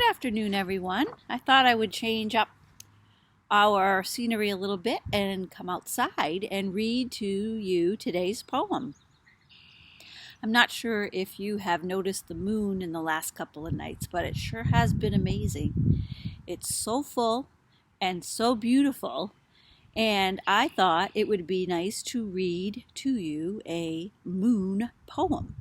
Good afternoon, everyone. I thought I would change up our scenery a little bit and come outside and read to you today's poem. I'm not sure if you have noticed the moon in the last couple of nights, but it sure has been amazing. It's so full and so beautiful, and I thought it would be nice to read to you a moon poem.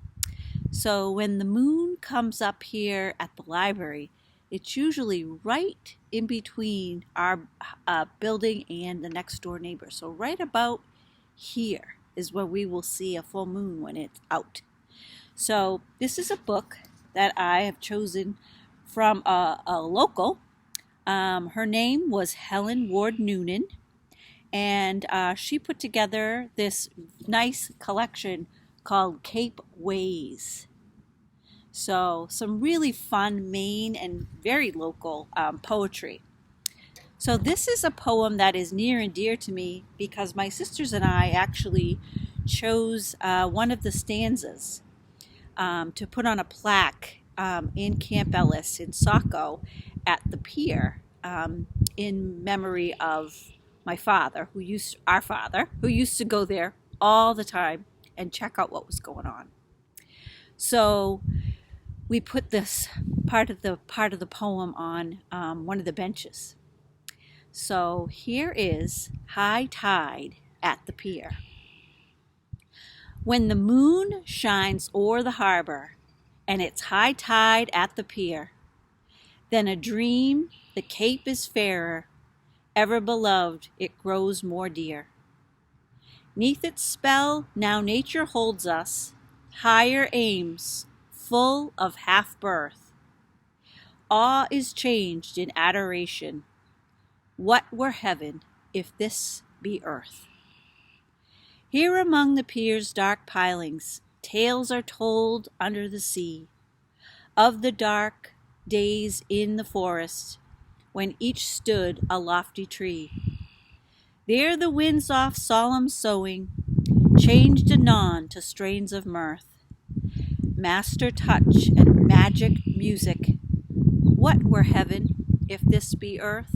So when the moon comes up here at the library, it's usually right in between our building and the next door neighbor. So right about here is where we will see a full moon when it's out. So this is a book that I have chosen from a local. Her name was Helen Ward Noonan, and she put together this nice collection called Cape Ways. So some really fun Maine and very local poetry. So this is a poem that is near and dear to me because my sisters and I actually chose one of the stanzas to put on a plaque in Camp Ellis in Saco at the Pier in memory of my father, who used to go there all the time and check out what was going on. So we put this part of the poem on one of the benches. So here is High Tide at the Pier. When the moon shines o'er the harbor and it's high tide at the pier, then a dream the Cape is fairer, ever beloved it grows more dear. 'Neath its spell now nature holds us, higher aims, full of half-birth. Awe is changed in adoration. What were heaven if this be earth? Here among the pier's dark pilings, tales are told under the sea, of the dark days in the forest, when each stood a lofty tree. There the wind's oft solemn soughing changed anon to strains of mirth, master touch and magic music. What were heaven if this be earth?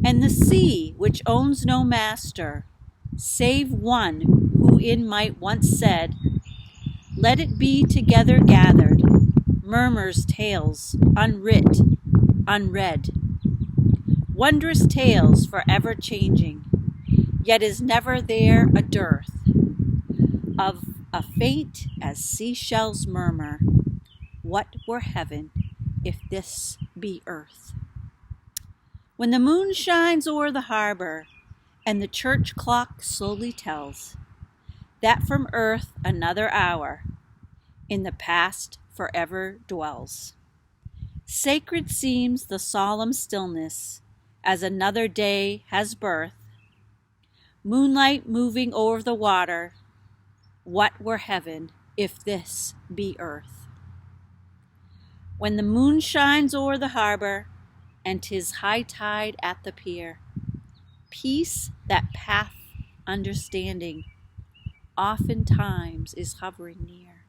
And the sea, which owns no master, save one who in might once said, "Let it be together gathered," murmurs tales unwrit, unread. Wondrous tales forever changing, yet is never there a dearth of a faint as seashells murmur, what were heaven if this be earth? When the moon shines o'er the harbor and the church clock slowly tells that from earth another hour in the past forever dwells, sacred seems the solemn stillness as another day has birth. Moonlight moving o'er the water, what were heaven if this be earth? When the moon shines o'er the harbor and 'tis high tide at the pier, peace that path understanding oftentimes is hovering near.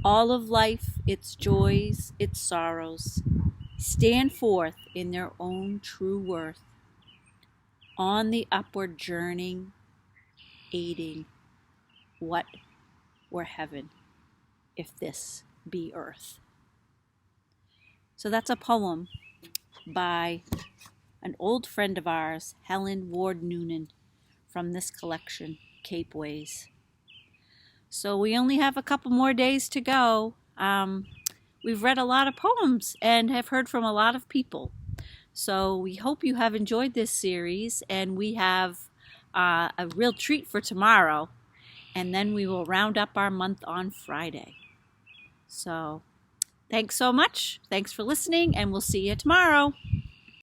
All of life, its joys, its sorrows, stand forth in their own true worth, on the upward journeying, aiding. What were heaven if this be earth? So that's a poem by an old friend of ours, Helen Ward Noonan, from this collection, Cape Ways. So we only have a couple more days to go. We've read a lot of poems and have heard from a lot of people. So we hope you have enjoyed this series, and we have a real treat for tomorrow. And then we will round up our month on Friday. So thanks so much. Thanks for listening, and we'll see you tomorrow.